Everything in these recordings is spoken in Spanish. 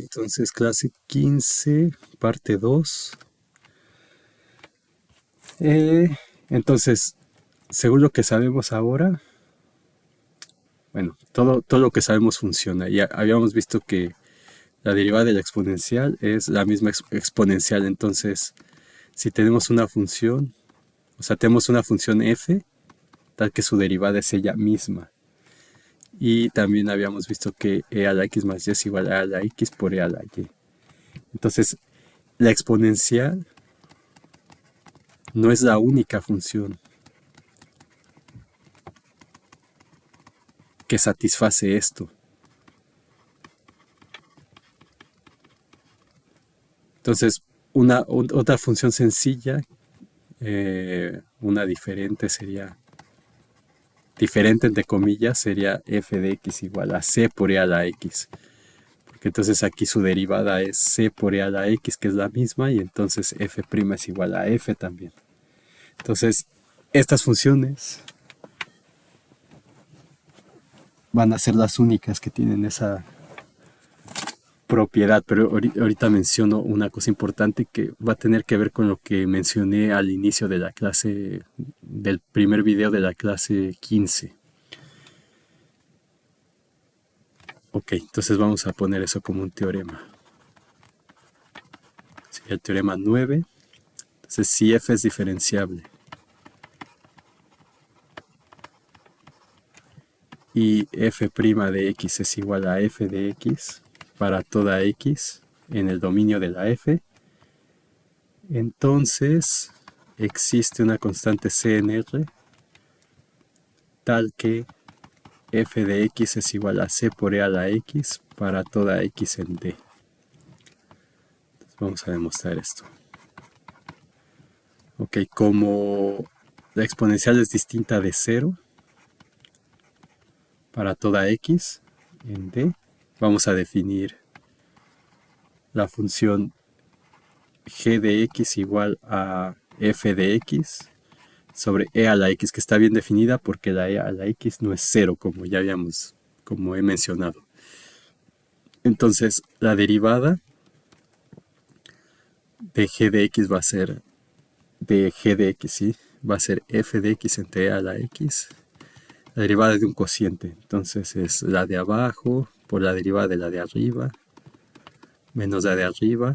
Entonces, clase 15, parte 2. Entonces, según lo que sabemos ahora, bueno, todo lo que sabemos funciona. Ya habíamos visto que la derivada de la exponencial es la misma exponencial. Entonces, si tenemos una función, o sea, tenemos una función f, tal que su derivada es ella misma. Y también habíamos visto que e a la x más y es igual a la x por e a la y. Entonces, la exponencial no es la única función que satisface esto. Entonces, otra función sencilla, una diferente sería, diferente entre comillas, sería f de x igual a c por e a la x. Porque entonces aquí su derivada es c por e a la x, que es la misma, y entonces f' es igual a f también. Entonces, estas funciones van a ser las únicas que tienen esa propiedad, pero ahorita menciono una cosa importante que va a tener que ver con lo que mencioné al inicio de la clase, del primer video de la clase 15. Ok, entonces vamos a poner eso como un teorema. Sería el teorema 9. Entonces, si f es diferenciable y f' de x es igual a f de x para toda x en el dominio de la f, entonces existe una constante c en R tal que f de x es igual a c por e a la x para toda x en D. Entonces vamos a demostrar esto. Ok, como la exponencial es distinta de 0 para toda x en D, vamos a definir la función g de x igual a f de x sobre e a la x, que está bien definida porque la e a la x no es 0, como he mencionado. Entonces, la derivada de g de x va a ser, de g de x, ¿sí? Va a ser f de x entre e a la x, la derivada de un cociente. Entonces es la de abajo por la derivada de la de arriba, menos la de arriba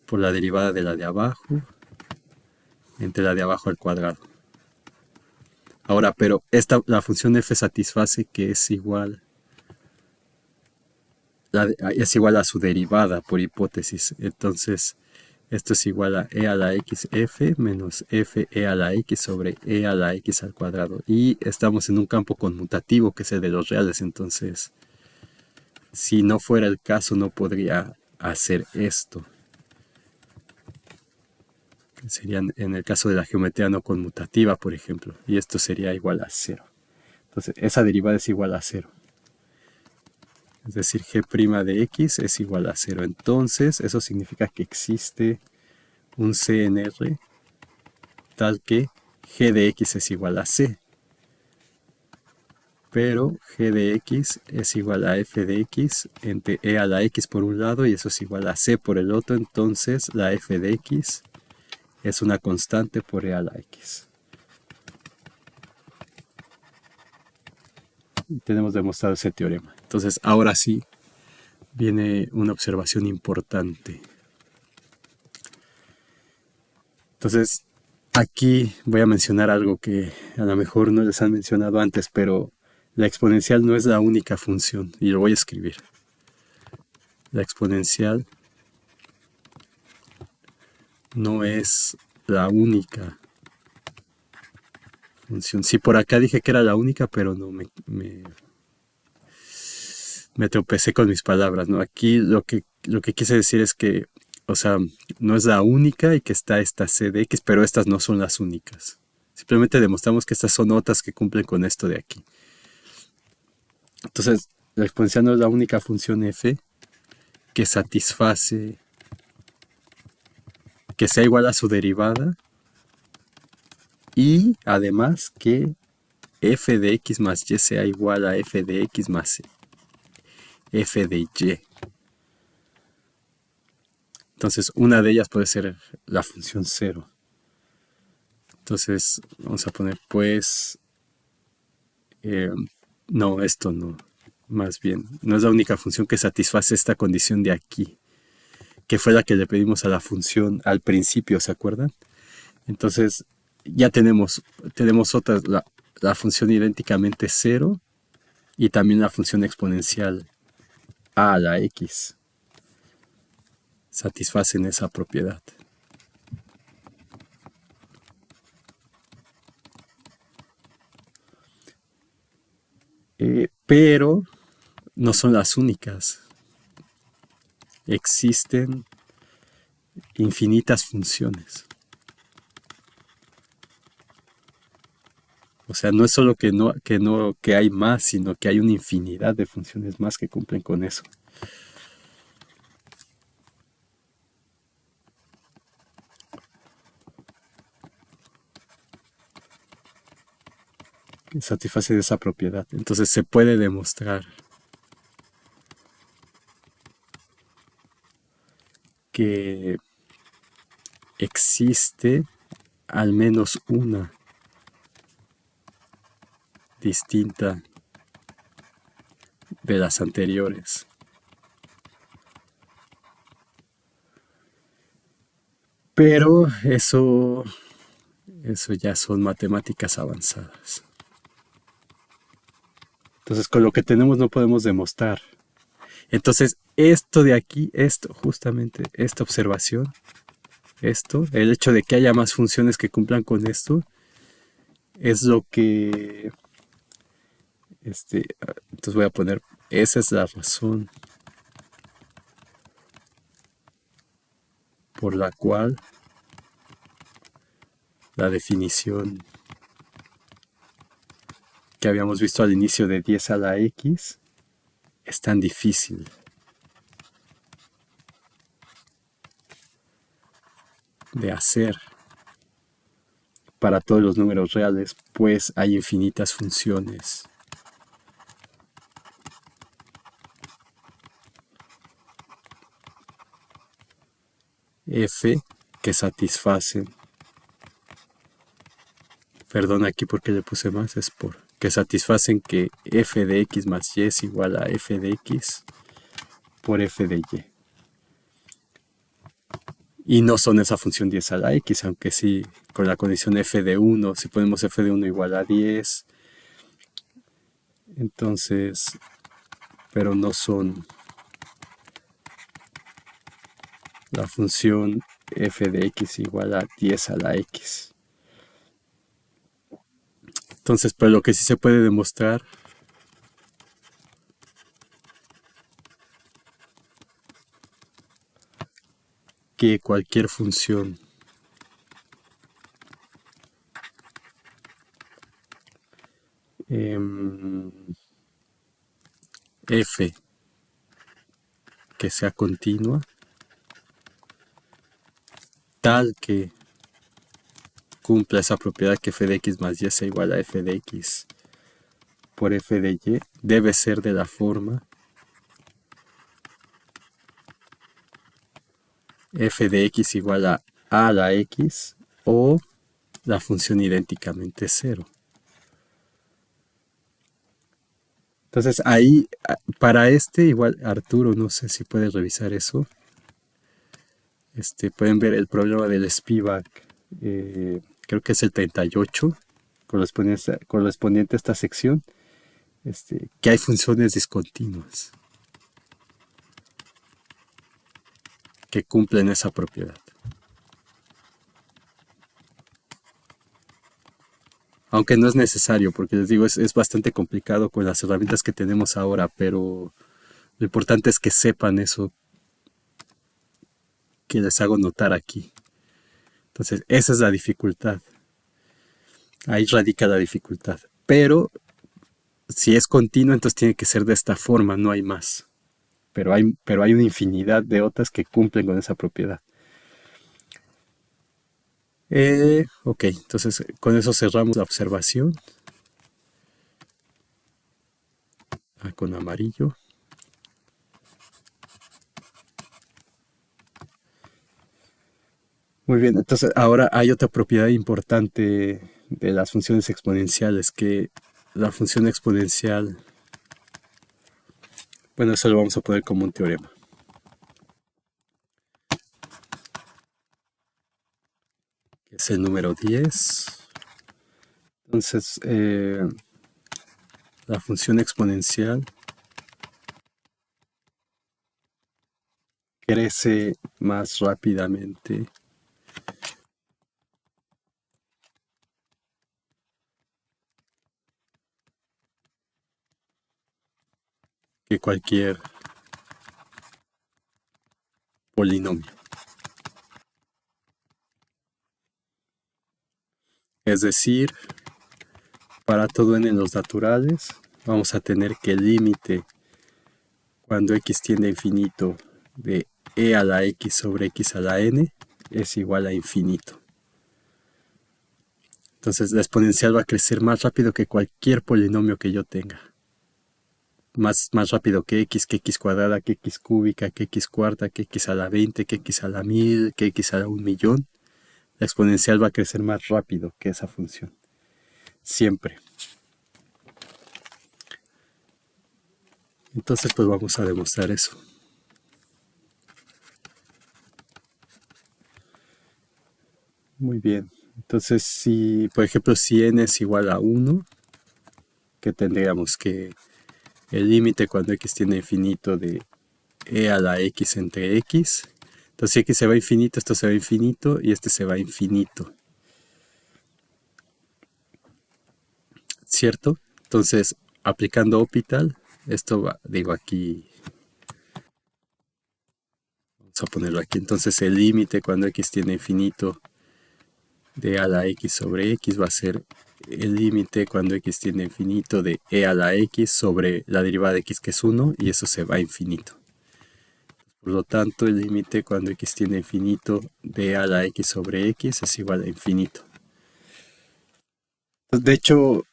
por la derivada de la de abajo, entre la de abajo al cuadrado. Ahora, pero la función f satisface que es igual a su derivada por hipótesis. Entonces, esto es igual a e a la x f menos f e a la x sobre e a la x al cuadrado. Y estamos en un campo conmutativo que es el de los reales. Entonces, si no fuera el caso, no podría hacer esto. Serían en el caso de la geometría no conmutativa, por ejemplo. Y esto sería igual a 0. Entonces, esa derivada es igual a 0. Es decir, g' de x es igual a 0. Entonces, eso significa que existe un c en R tal que g de x es igual a c. Pero g de x es igual a f de x entre e a la x por un lado y eso es igual a c por el otro. Entonces, la f de x es una constante por e a la x. Tenemos demostrado ese teorema. Entonces, ahora sí viene una observación importante. Entonces, aquí voy a mencionar algo que a lo mejor no les han mencionado antes, pero la exponencial no es la única función, y lo voy a escribir. La exponencial no es la única función. Sí, por acá dije que era la única, pero no me tropecé con mis palabras, ¿no? Aquí lo que quise decir es que, o sea, no es la única y que está esta c de x, pero estas no son las únicas. Simplemente demostramos que estas son otras que cumplen con esto de aquí. Entonces, la exponencial no es la única función f que satisface que sea igual a su derivada y además que f de x más y sea igual a f de x más f de y. Entonces, una de ellas puede ser la función cero. Entonces, vamos a poner, pues, eh, no, esto no. Más bien, no es la única función que satisface esta condición de aquí, que fue la que le pedimos a la función al principio, ¿se acuerdan? Entonces, ya tenemos otra, la función idénticamente cero y también la función exponencial a la x. Satisfacen esa propiedad. Pero no son las únicas. Existen infinitas funciones. O sea, no es solo que hay más, sino que hay una infinidad de funciones más que cumplen con eso. Satisfacen esa propiedad. Entonces se puede demostrar que existe al menos una distinta de las anteriores. Pero eso ya son matemáticas avanzadas. Entonces, con lo que tenemos no podemos demostrar. Entonces, esto de aquí, esto, justamente, esta observación, esto, el hecho de que haya más funciones que cumplan con esto, es lo que, entonces voy a poner, esa es la razón por la cual la definición que habíamos visto al inicio de 10 a la x es tan difícil. De hacer para todos los números reales, pues hay infinitas funciones. F que satisfacen. Perdón aquí porque le puse más, es por que satisfacen que f de x más y es igual a f de x por f de y. Y no son esa función 10 a la x, aunque sí, con la condición f de 1, si ponemos f de 1 igual a 10, entonces, pero no son la función f de x igual a 10 a la x. Entonces, pero lo que sí se puede demostrar que cualquier función f que sea continua, tal que cumpla esa propiedad que f de x más y sea igual a f de x por f de y, debe ser de la forma f de x igual a la x o la función idénticamente cero. Entonces ahí, para igual Arturo, no sé si puedes revisar eso. Pueden ver el problema del Spivak, creo que es el 38, correspondiente a esta sección, que hay funciones discontinuas que cumplen esa propiedad. Aunque no es necesario, porque les digo, es bastante complicado con las herramientas que tenemos ahora, pero lo importante es que sepan eso que les hago notar aquí. Entonces, esa es la dificultad. Ahí radica la dificultad. Pero si es continuo, entonces tiene que ser de esta forma, no hay más. Pero hay una infinidad de otras que cumplen con esa propiedad. Ok, entonces con eso cerramos la observación. Con amarillo. Muy bien, entonces ahora hay otra propiedad importante de las funciones exponenciales, que la función exponencial, bueno, eso lo vamos a poner como un teorema, que es el número 10. Entonces, la función exponencial crece más rápidamente que cualquier polinomio. Es decir, para todo n en los naturales, vamos a tener que el límite cuando x tiende a infinito de e a la x sobre x a la n es igual a infinito. Entonces la exponencial va a crecer más rápido que cualquier polinomio que yo tenga. Más rápido que x cuadrada, que x cúbica, que x cuarta, que x a la 20, que x a la 1000, que x a la 1.000.000. La exponencial va a crecer más rápido que esa función. Siempre. Entonces pues vamos a demostrar eso. Muy bien. Entonces si, por ejemplo, si n es igual a 1, que tendríamos que el límite cuando x tiende a infinito de e a la x entre x. Entonces si x se va a infinito, esto se va a infinito y este se va a infinito. ¿Cierto? Entonces, aplicando Hopital, esto va, digo aquí, vamos a ponerlo aquí. Entonces el límite cuando x tiende a infinito de a la x sobre x va a ser el límite cuando x tiende a infinito de e a la x sobre la derivada de x que es 1 y eso se va a infinito. Por lo tanto, el límite cuando x tiende a infinito de a la x sobre x es igual a infinito. De hecho,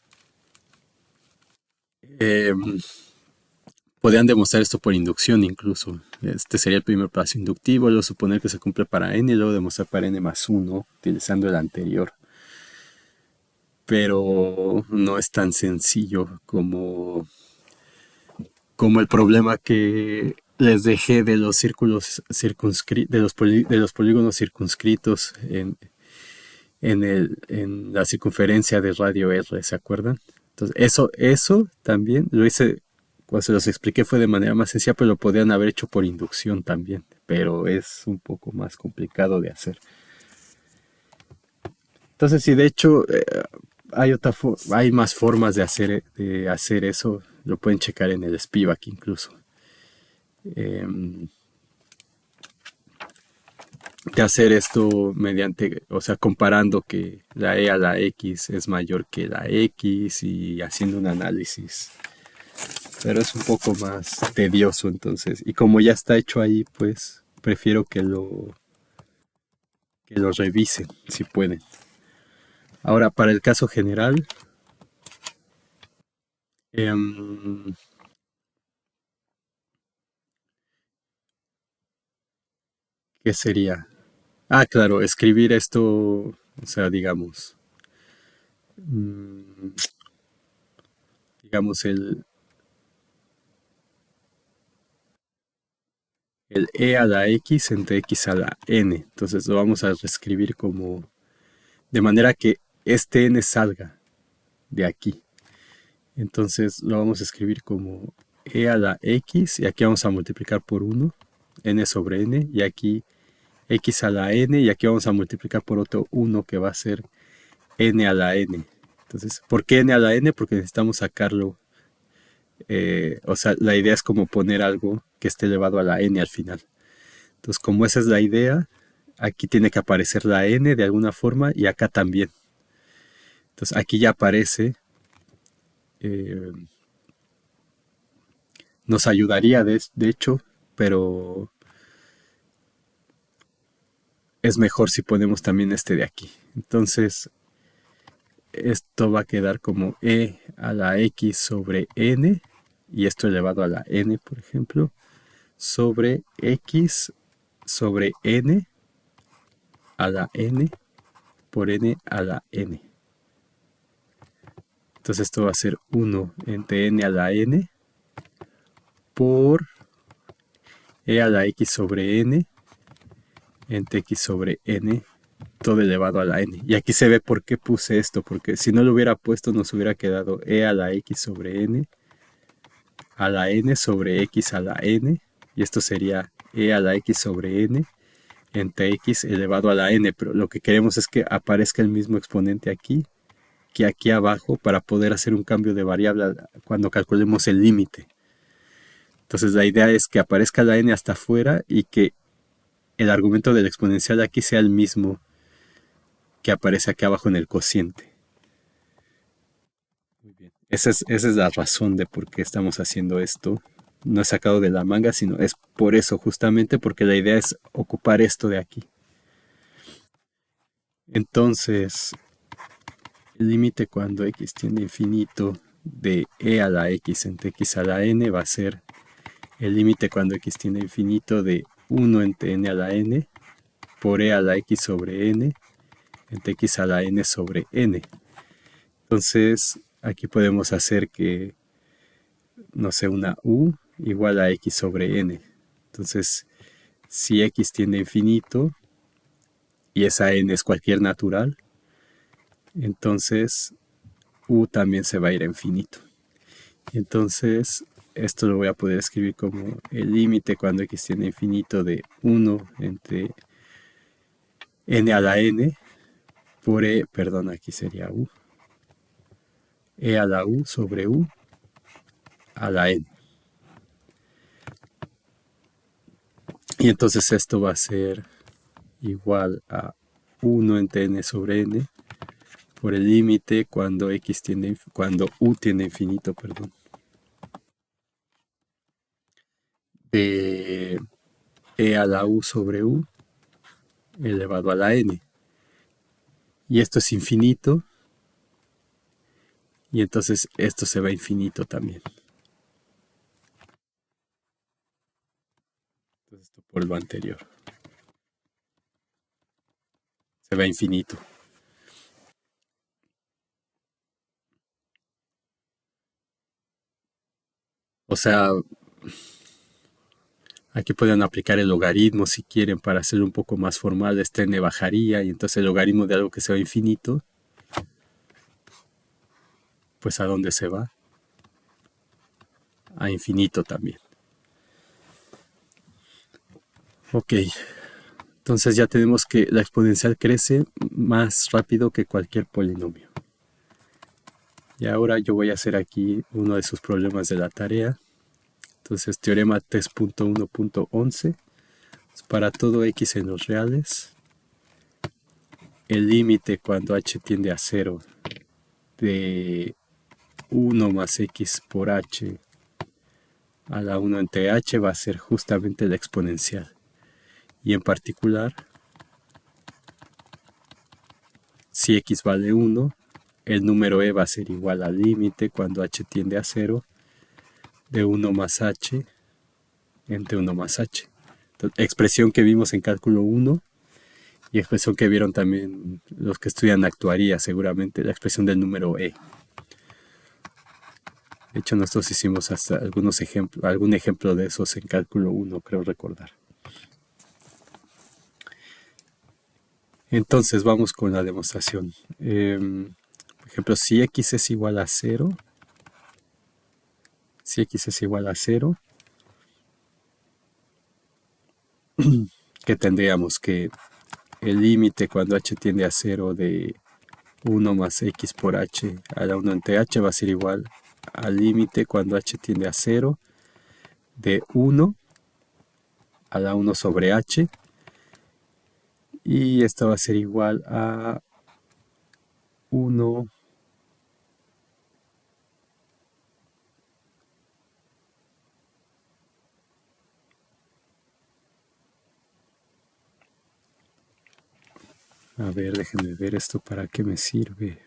eh, podrían demostrar esto por inducción incluso. Este sería el primer paso inductivo, luego suponer que se cumple para n y luego demostrar para n más 1 utilizando el anterior. Pero no es tan sencillo como el problema que les dejé de los círculos de los polígonos circunscritos en la circunferencia de radio R, ¿se acuerdan? Entonces, eso también lo hice, cuando se los expliqué fue de manera más sencilla, pero lo podían haber hecho por inducción también, pero es un poco más complicado de hacer. Entonces, sí, de hecho, hay más formas de hacer eso, lo pueden checar en el Spivak incluso. De hacer esto mediante, o sea, comparando que la e a la x es mayor que la x y haciendo un análisis. Pero es un poco más tedioso entonces. Y como ya está hecho ahí, pues prefiero que lo revisen si pueden. Ahora, para el caso general, em, ¿qué sería? Ah, claro, escribir esto, o sea, mm, digamos el e a la x entre x a la n. Entonces lo vamos a reescribir como de manera que este n salga de aquí. Entonces lo vamos a escribir como e a la x y aquí vamos a multiplicar por 1, n sobre n, y aquí x a la n y aquí vamos a multiplicar por otro 1 que va a ser n a la n. Entonces, ¿por qué n a la n? Porque necesitamos sacarlo. O sea, la idea es como poner algo que esté elevado a la n al final. Entonces, como esa es la idea, aquí tiene que aparecer la n de alguna forma y acá también. Entonces, aquí ya aparece. eh, Nos ayudaría de hecho, pero es mejor si ponemos también este de aquí. Entonces, esto va a quedar como e a la x sobre n, y esto elevado a la n, por ejemplo, sobre x sobre n a la n por n a la n. Entonces esto va a ser 1 entre n a la n por e a la x sobre n entre x sobre n, todo elevado a la n. Y aquí se ve por qué puse esto, porque si no lo hubiera puesto nos hubiera quedado e a la x sobre n a la n sobre x a la n, y esto sería e a la x sobre n entre x elevado a la n, pero lo que queremos es que aparezca el mismo exponente aquí que aquí abajo para poder hacer un cambio de variable cuando calculemos el límite. Entonces la idea es que aparezca la n hasta afuera y que el argumento del exponencial aquí sea el mismo que aparece aquí abajo en el cociente. Muy bien. Esa es la razón de por qué estamos haciendo esto. No es sacado de la manga, sino es por eso, justamente porque la idea es ocupar esto de aquí. Entonces, el límite cuando x tiende a infinito de e a la x entre x a la n va a ser el límite cuando x tiende a infinito de 1 entre n a la n por e a la x sobre n entre x a la n sobre n. Entonces, aquí podemos hacer que, no sé, una u igual a x sobre n. Entonces, si x tiende a infinito y esa n es cualquier natural, entonces u también se va a ir a infinito. Entonces, esto lo voy a poder escribir como el límite cuando x tiende a infinito de 1 entre n a la n por e, perdón, aquí sería u, e a la u sobre u a la n. Y entonces esto va a ser igual a 1 entre n sobre n por el límite cuando cuando u tiende a infinito, perdón, de e a la u sobre u elevado a la n. Y esto es infinito, y entonces esto se va a infinito también. Entonces esto por lo anterior. Se va a infinito. O sea, aquí pueden aplicar el logaritmo si quieren para hacerlo un poco más formal. Este n bajaría y entonces el logaritmo de algo que se va a infinito, pues ¿a dónde se va? A infinito también. Ok, entonces ya tenemos que la exponencial crece más rápido que cualquier polinomio. Y ahora yo voy a hacer aquí uno de sus problemas de la tarea. Entonces, teorema 3.1.11. Para todo x en los reales, el límite cuando h tiende a 0 de 1 más x por h a la 1 entre h va a ser justamente la exponencial. Y en particular, si x vale 1, el número e va a ser igual al límite cuando h tiende a 0 de 1 más h entre 1 más h. Entonces, expresión que vimos en cálculo 1 y expresión que vieron también los que estudian actuaría seguramente, la expresión del número e. De hecho, nosotros hicimos hasta algún ejemplo de esos en cálculo 1, creo recordar. Entonces, vamos con la demostración. Por ejemplo, si x es igual a 0, que tendríamos que el límite cuando h tiende a 0 de 1 más x por h a la 1 entre h va a ser igual al límite cuando h tiende a 0 de 1 a la 1 sobre h, y esto va a ser igual a 1 a ver, déjenme ver esto para qué me sirve.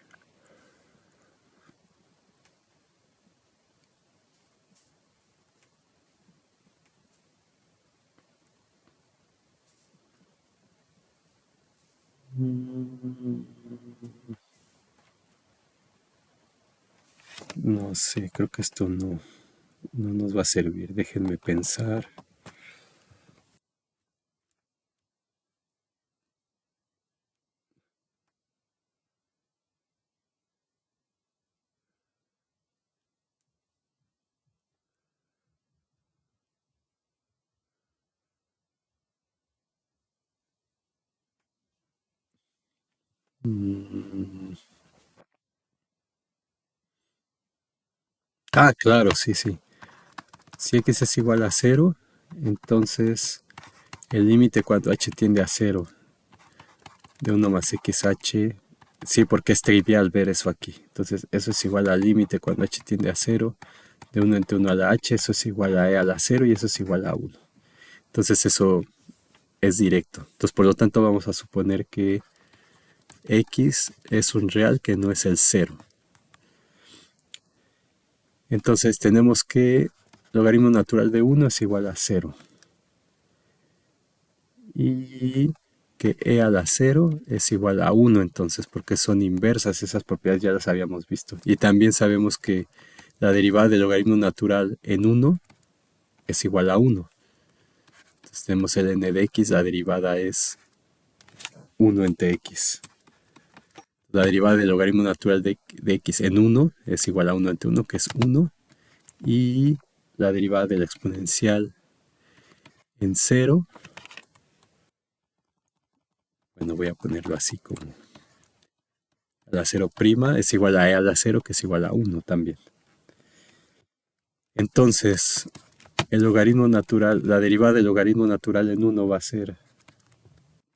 No sé, creo que esto no nos va a servir. Déjenme pensar. Mm, Ah, claro, sí, sí. Si x es igual a cero, entonces el límite cuando h tiende a cero de uno más xh, sí, porque es trivial ver eso aquí. Entonces eso es igual al límite cuando h tiende a cero de uno entre uno a la h, eso es igual a e a la cero y eso es igual a uno. Entonces eso es directo. Entonces por lo tanto vamos a suponer que x es un real que no es el cero. Entonces tenemos que logaritmo natural de uno es igual a cero. Y que e a la cero es igual a uno entonces, porque son inversas, esas propiedades ya las habíamos visto. Y también sabemos que la derivada del logaritmo natural en uno es igual a uno. Entonces tenemos el n de x, la derivada es uno entre x. La derivada del logaritmo natural de x en uno es igual a uno entre uno, que es uno. Y la derivada de la exponencial en cero, bueno, voy a ponerlo así como a la cero prima es igual a e a la cero, que es igual a uno también. Entonces, el logaritmo natural, la derivada del logaritmo natural en uno va a ser,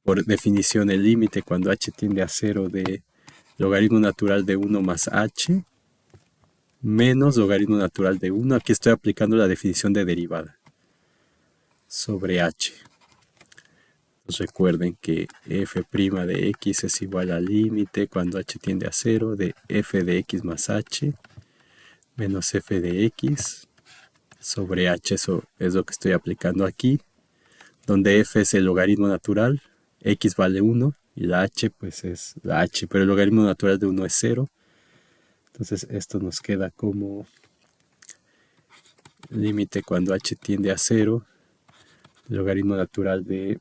por definición, el límite cuando h tiende a cero de logaritmo natural de uno más h menos logaritmo natural de uno. Aquí estoy aplicando la definición de derivada sobre h. Entonces recuerden que f' de x es igual al límite cuando h tiende a cero de f de x más h menos f de x sobre h. Eso es lo que estoy aplicando aquí, donde f es el logaritmo natural, x vale uno y la h pues es la h, pero el logaritmo natural de uno es cero. Entonces esto nos queda como límite cuando h tiende a cero, logaritmo natural de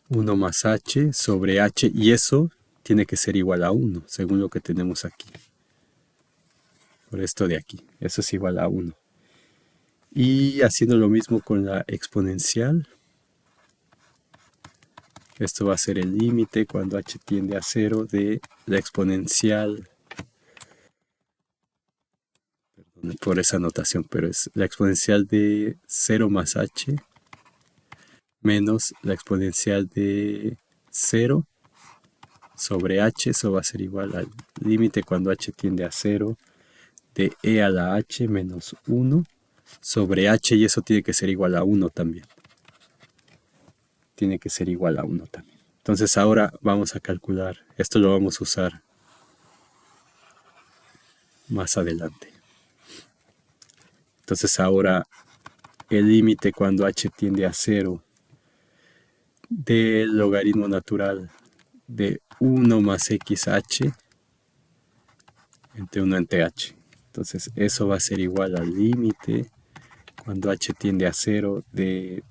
uno más h sobre h, y eso tiene que ser igual a uno según lo que tenemos aquí. Por esto de aquí, eso es igual a uno. Y haciendo lo mismo con la exponencial, esto va a ser el límite cuando h tiende a cero de la exponencial, por esa notación, pero es la exponencial de cero más h menos la exponencial de cero sobre h. Eso va a ser igual al límite cuando h tiende a cero de e a la h menos uno sobre h, y eso tiene que ser igual a uno también. Tiene que ser igual a uno también. Entonces ahora vamos a calcular, esto lo vamos a usar más adelante. Entonces ahora el límite cuando h tiende a cero del logaritmo natural de uno más xh entre uno entre h. Entonces eso va a ser igual al límite cuando h tiende a cero de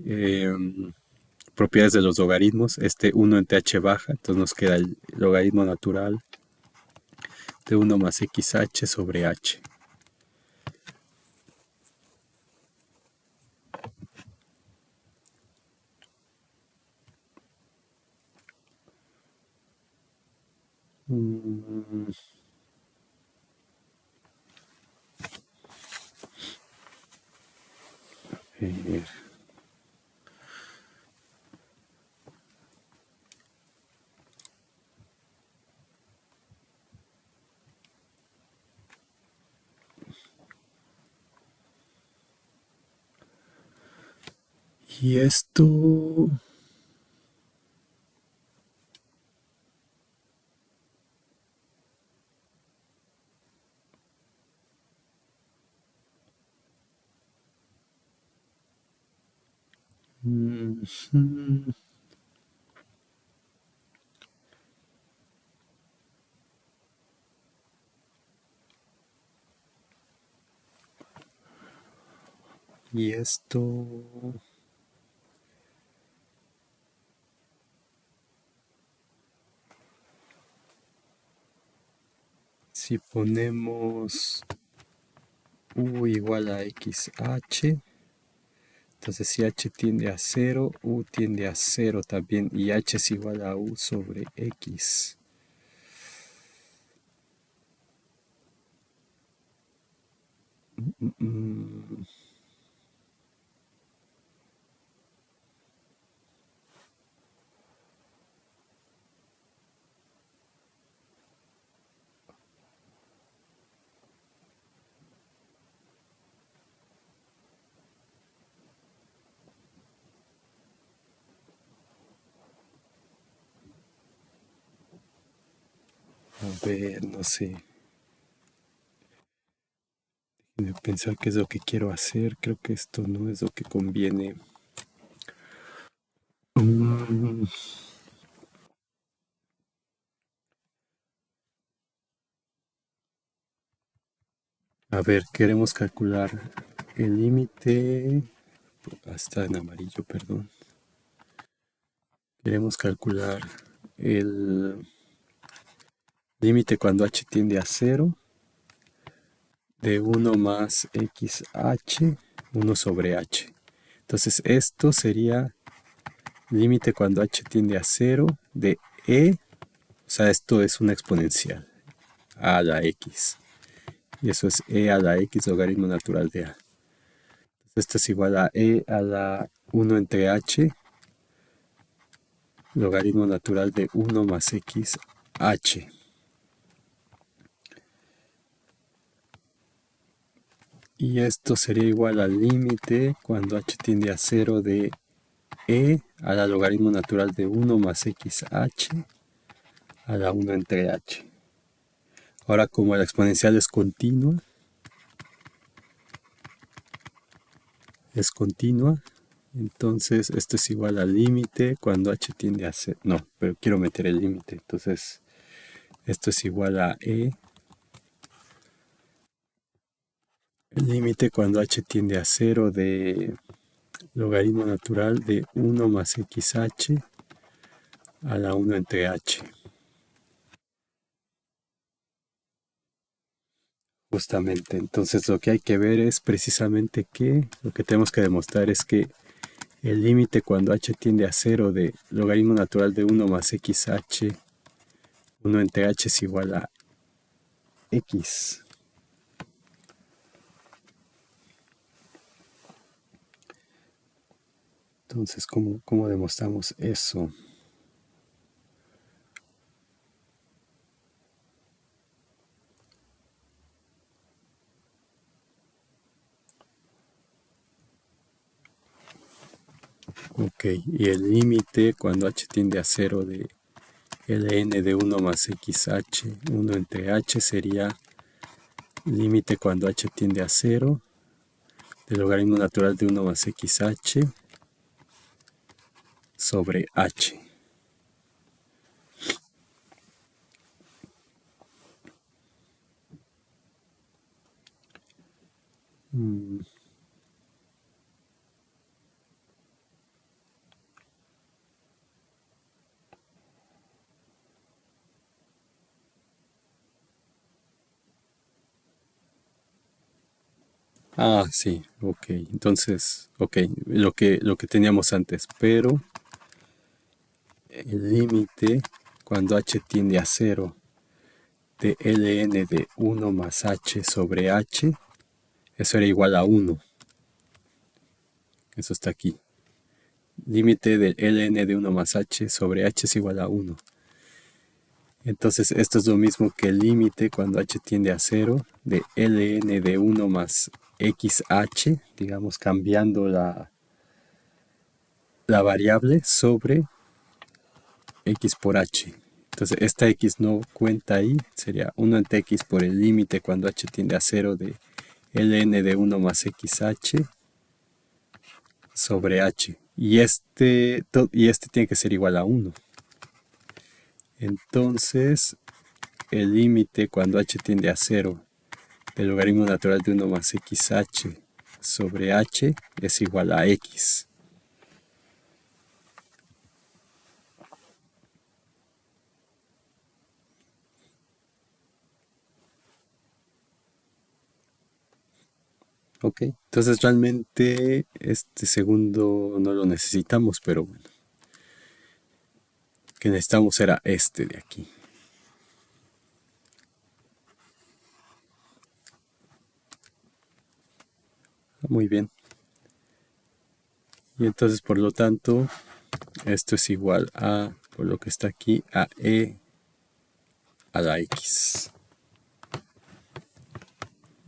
eh, propiedades de los logaritmos, este uno entre h baja, entonces nos queda el logaritmo natural de uno más xh sobre h. Mm, eh, y esto... mm, Y esto, si ponemos u igual a xh, entonces si h tiende a cero, u tiende a cero también, y h es igual a u sobre x. Mm, a ver, no sé. De pensar qué es lo que quiero hacer, creo que esto no es lo que conviene. Mm, a ver, queremos calcular el límite, hasta en amarillo, perdón. Queremos calcular el límite cuando h tiende a cero de 1 más xh, 1 sobre h. Entonces esto sería límite cuando h tiende a cero de e, o sea, esto es una exponencial, a la x. Y eso es e a la x logaritmo natural de a. Esto es igual a e a la 1 entre h logaritmo natural de 1 más xh. Y esto sería igual al límite cuando h tiende a cero de e a la logaritmo natural de 1 más xh a la 1 entre h. Ahora, como la exponencial es continua, entonces esto es igual al límite cuando h tiende a cero. No, pero quiero meter el límite. Entonces, esto es igual a e, el límite cuando h tiende a cero de logaritmo natural de 1 más xh a la 1 entre h. Justamente, entonces lo que hay que ver es precisamente que lo que tenemos que demostrar es que el límite cuando h tiende a cero de logaritmo natural de 1 más xh, 1 entre h es igual a x. Entonces, ¿cómo demostramos eso? Ok, y el límite cuando h tiende a cero de ln de 1 más xh, 1 entre h sería límite cuando h tiende a cero del logaritmo natural de 1 más xh sobre h. Mm, Ah, sí, ok. Entonces, ok, lo que teníamos antes, pero el límite cuando h tiende a cero de ln de 1 más h sobre h, eso era igual a 1. Eso está aquí. Límite de ln de 1 más h sobre h es igual a 1. Entonces, esto es lo mismo que el límite cuando h tiende a cero de ln de 1 más xh, digamos, cambiando la variable sobre x por h. Entonces esta x no cuenta ahí, sería 1 entre x por el límite cuando h tiende a 0 de ln de 1 más xh sobre h. Y este tiene que ser igual a 1. Entonces el límite cuando h tiende a 0 del logaritmo natural de 1 más xh sobre h es igual a x. Ok, entonces realmente este segundo no lo necesitamos, pero bueno, que necesitamos era este de aquí. Muy bien. Y entonces por lo tanto, esto es igual a, por lo que está aquí, a e a la x.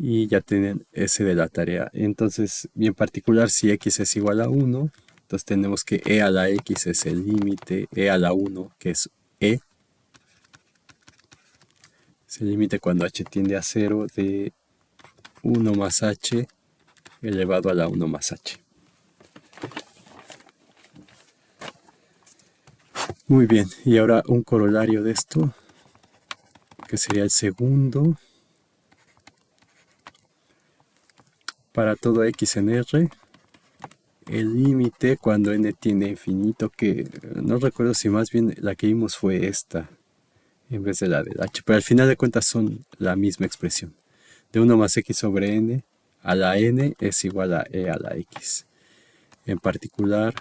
Y ya tienen ese de la tarea. Entonces, bien particular, si x es igual a 1, entonces tenemos que e a la x es el límite, e a la 1, que es e, es el límite cuando h tiende a 0 de 1 más h elevado a la 1 más h. Muy bien, y ahora un corolario de esto, que sería el segundo, para todo x en R, el límite cuando n tiende a infinito, que no recuerdo si más bien la que vimos fue esta, en vez de la del h, pero al final de cuentas son la misma expresión. De 1 más x sobre n a la n es igual a e a la x. En particular,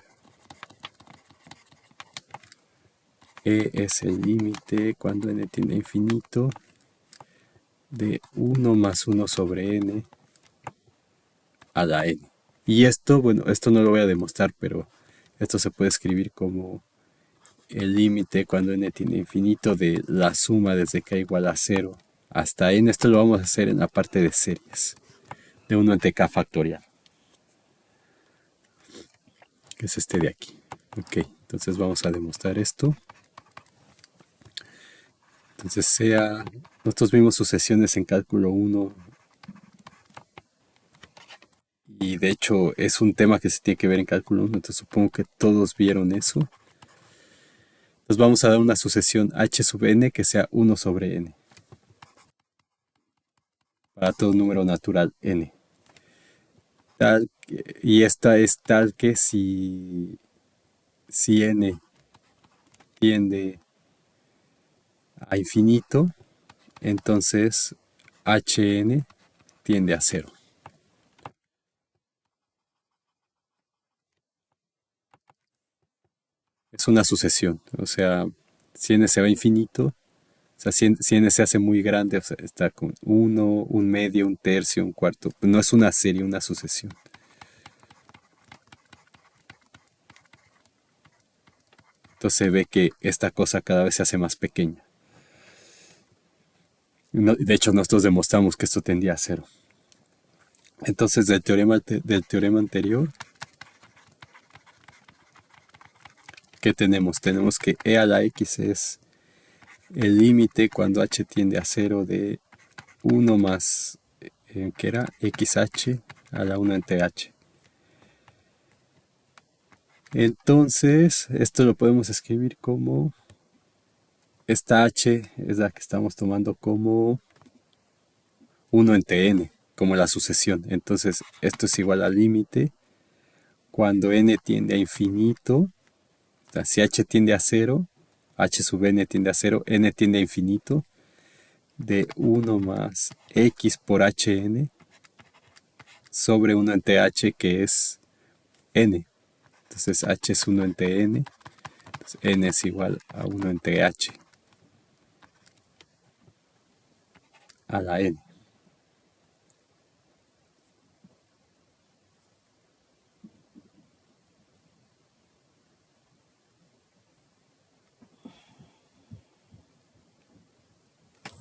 e es el límite cuando n tiende a infinito de 1 más 1 sobre n a la n. Y esto, bueno, esto no lo voy a demostrar, pero esto se puede escribir como el límite cuando n tiende a infinito de la suma desde k igual a 0 hasta n. Esto lo vamos a hacer en la parte de series, de 1 entre k factorial, que es este de aquí. Ok, entonces vamos a demostrar esto. Entonces nosotros vimos sucesiones en cálculo 1 y de hecho es un tema que se tiene que ver en cálculo 1, entonces supongo que todos vieron eso. Entonces vamos a dar una sucesión h sub n que sea 1 sobre n para todo número natural n. Y esta es tal que si n tiende a infinito, entonces hn tiende a 0. Es una sucesión, o sea, si n se va a infinito, o sea, si n se hace muy grande, o sea, está con 1, un medio, un tercio, un cuarto, pues no es una serie, una sucesión. Entonces se ve que esta cosa cada vez se hace más pequeña. De hecho, nosotros demostramos que esto tendía a 0. Entonces, del teorema anterior, ¿qué tenemos? Tenemos que e a la x es el límite cuando h tiende a 0 de 1 más, ¿qué era? xh a la 1 entre h. Entonces, esto lo podemos escribir como, esta h es la que estamos tomando como 1 entre n, como la sucesión. Entonces, esto es igual al límite cuando n tiende a infinito. O sea, si h tiende a 0, h sub n tiende a 0, n tiende a infinito, de 1 más x por hn sobre 1 entre h, que es n. Entonces h es 1 entre n, entonces n es igual a 1 entre h a la n.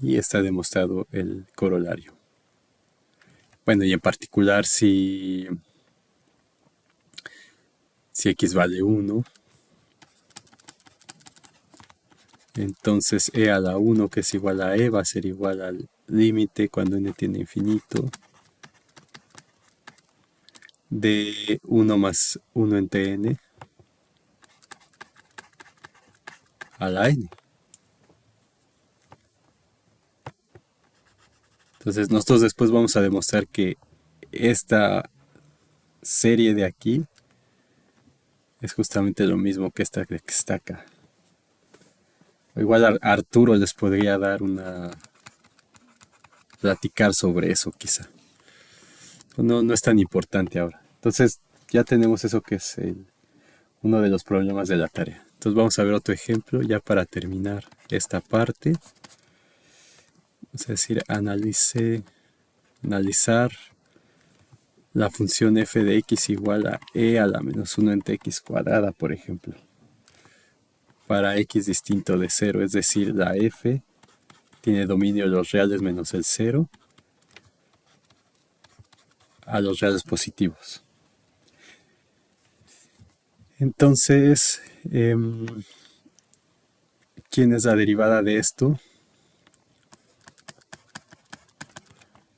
Y está demostrado el corolario. Bueno, y en particular si x vale 1, entonces e a la 1, que es igual a e, va a ser igual al límite cuando n tiende a infinito de 1 más 1 entre n a la n. Entonces nosotros después vamos a demostrar que esta serie de aquí es justamente lo mismo que esta que está acá. O igual Arturo les podría dar platicar sobre eso quizá. No, no es tan importante ahora. Entonces ya tenemos eso que es uno de los problemas de la tarea. Entonces vamos a ver otro ejemplo ya para terminar esta parte. Vamos a decir analizar la función f de x igual a e a la menos 1 entre x cuadrada, por ejemplo, para x distinto de 0, es decir, la f tiene dominio de los reales menos el 0 a los reales positivos. Entonces, ¿quién es la derivada de esto?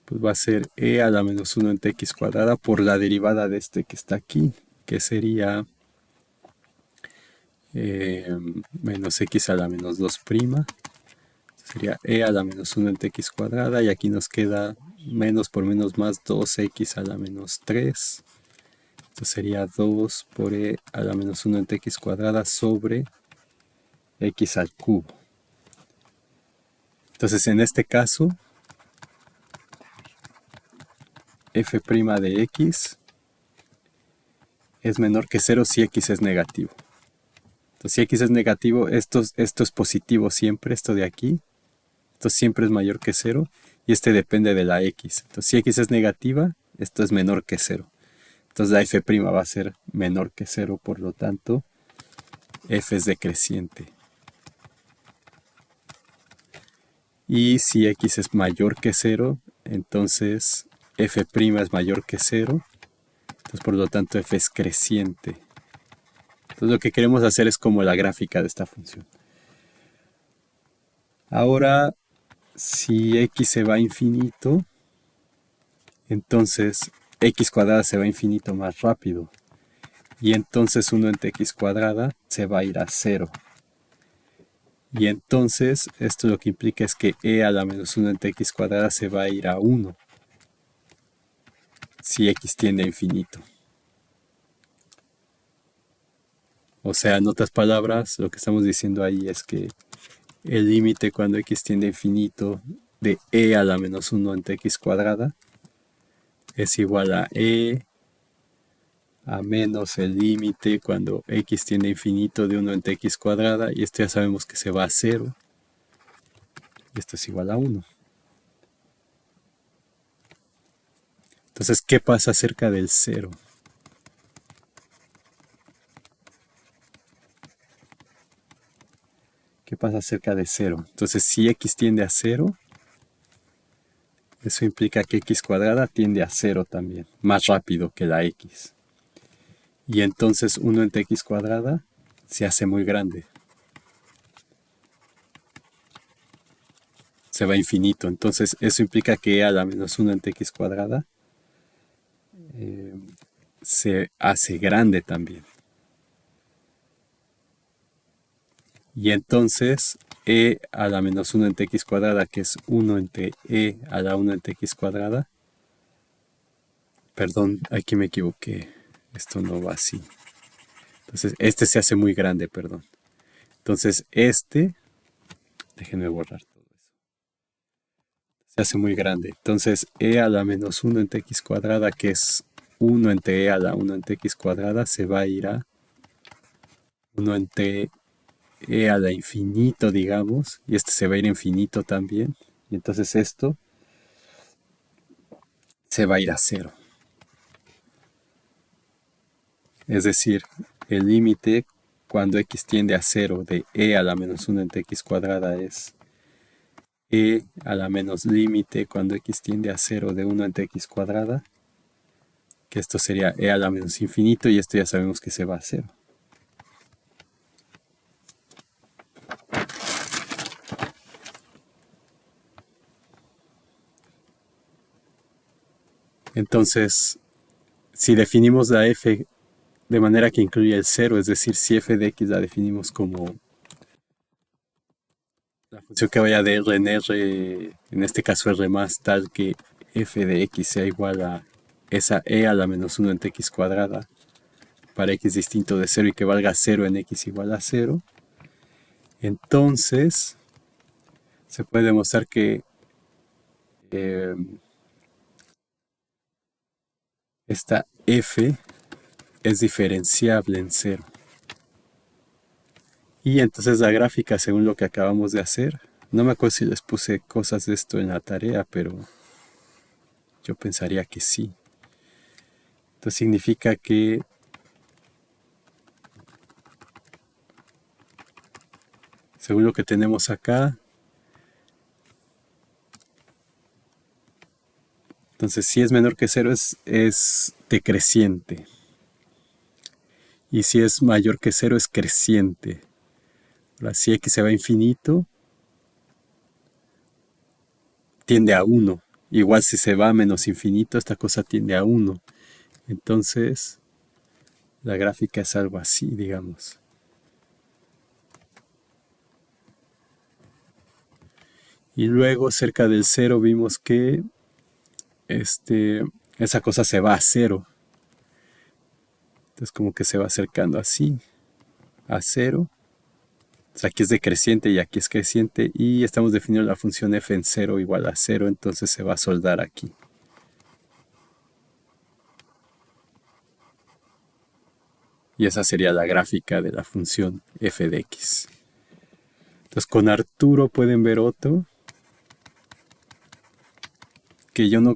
Pues va a ser e a la menos 1 entre x cuadrada por la derivada de este que está aquí, que sería menos x a la menos 2 prima. Sería e a la menos 1 entre x cuadrada, y aquí nos queda menos por menos más 2x a la menos 3. Esto sería 2 por e a la menos 1 entre x cuadrada sobre x al cubo. Entonces en este caso, f' de x es menor que 0 si x es negativo. Entonces si x es negativo, esto es positivo siempre, esto de aquí. Esto siempre es mayor que 0 y este depende de la x. Entonces si x es negativa, esto es menor que 0. Entonces la f' va a ser menor que 0, por lo tanto, f es decreciente. Y si x es mayor que 0, entonces f' es mayor que 0. Entonces por lo tanto f es creciente. Entonces lo que queremos hacer es como la gráfica de esta función. Ahora, si x se va a infinito, entonces x cuadrada se va a infinito más rápido. Y entonces 1 entre x cuadrada se va a ir a 0. Y entonces esto lo que implica es que e a la menos 1 entre x cuadrada se va a ir a 1 si x tiende a infinito. O sea, en otras palabras, lo que estamos diciendo ahí es que el límite cuando x tiende a infinito de e a la menos 1 entre x cuadrada es igual a e a menos el límite cuando x tiende a infinito de 1 entre x cuadrada, y esto ya sabemos que se va a 0, y esto es igual a 1. Entonces, ¿qué pasa acerca del 0? ¿Qué pasa acerca de 0? Entonces, si x tiende a 0, eso implica que x cuadrada tiende a 0 también, más rápido que la x. Y entonces 1 entre x cuadrada se hace muy grande. Se va a infinito. Entonces eso implica que e a la menos 1 entre x cuadrada se hace grande también. Y entonces e a la menos 1 entre x cuadrada, que es 1 entre e a la 1 entre x cuadrada. Perdón, aquí me equivoqué. Esto no va así. Entonces este se hace muy grande, perdón. Entonces déjenme borrar todo eso. Se hace muy grande. Entonces e a la menos 1 entre x cuadrada, que es 1 entre e a la 1 entre x cuadrada, se va a ir a 1 entre e a la infinito, digamos, y este se va a ir a infinito también, y entonces esto se va a ir a 0. Es decir, el límite cuando x tiende a 0 de e a la menos 1 entre x cuadrada es e a la menos límite cuando x tiende a 0 de 1 entre x cuadrada, que esto sería e a la menos infinito, y esto ya sabemos que se va a 0. Entonces, si definimos la f de manera que incluye el 0, es decir, si f de x la definimos como la función que vaya de R en R, en este caso R más, tal que f de x sea igual a esa e a la menos 1 entre x cuadrada para x distinto de 0 y que valga 0 en x igual a 0, entonces se puede demostrar que eh, esta f es diferenciable en 0. Y entonces la gráfica, según lo que acabamos de hacer, no me acuerdo si les puse cosas de esto en la tarea, pero yo pensaría que sí. Entonces significa que según lo que tenemos acá, entonces si es menor que 0 es decreciente. Y si es mayor que 0 es creciente. Ahora, si x se va a infinito, tiende a 1. Igual si se va a menos infinito, esta cosa tiende a 1. Entonces, la gráfica es algo así, digamos. Y luego, cerca del 0, vimos que esa cosa se va a 0. Entonces, como que se va acercando así, a 0. O sea, aquí es decreciente y aquí es creciente. Y estamos definiendo la función f en 0 igual a 0. Entonces se va a soldar aquí. Y esa sería la gráfica de la función f de x. Entonces con Arturo pueden ver otro que yo no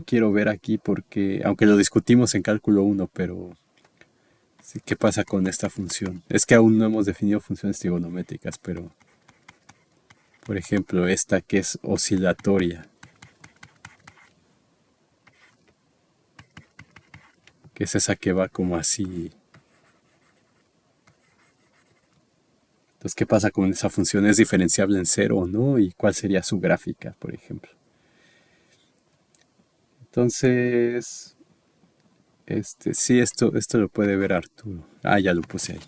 quiero ver aquí porque, aunque lo discutimos en cálculo 1, pero sí, ¿qué pasa con esta función? Es que aún no hemos definido funciones trigonométricas, pero por ejemplo esta que es oscilatoria, que es esa que va como así. Entonces, ¿qué pasa con esa función? ¿Es diferenciable en 0 o no? ¿Y cuál sería su gráfica, por ejemplo? Entonces, sí, esto lo puede ver Arturo. Ah, ya lo puse ahí.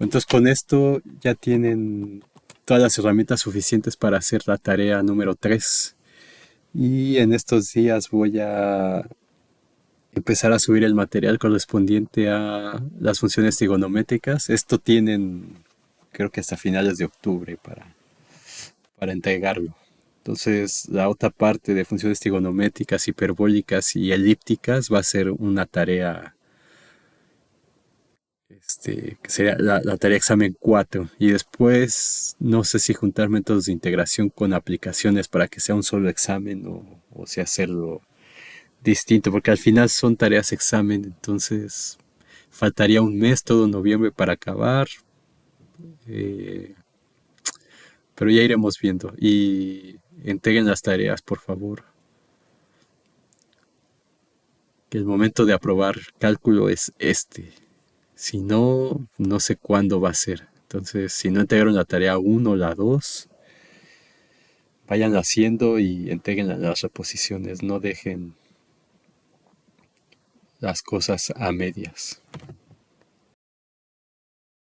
Entonces, con esto ya tienen todas las herramientas suficientes para hacer la tarea número 3. Y en estos días voy a empezar a subir el material correspondiente a las funciones trigonométricas. Esto tienen, creo que hasta finales de octubre para entregarlo. Entonces, la otra parte de funciones trigonométricas, hiperbólicas y elípticas va a ser una tarea, que sería la tarea examen 4. Y después, no sé si juntar métodos de integración con aplicaciones para que sea un solo examen o si hacerlo distinto, porque al final son tareas examen, entonces faltaría un mes, todo noviembre para acabar. eh, pero ya iremos viendo. Y entreguen las tareas, por favor. Que el momento de aprobar cálculo es este. Si no, no sé cuándo va a ser. Entonces, si no entregaron la tarea 1 o la 2, vayan haciendo y entreguen las reposiciones. No dejen las cosas a medias.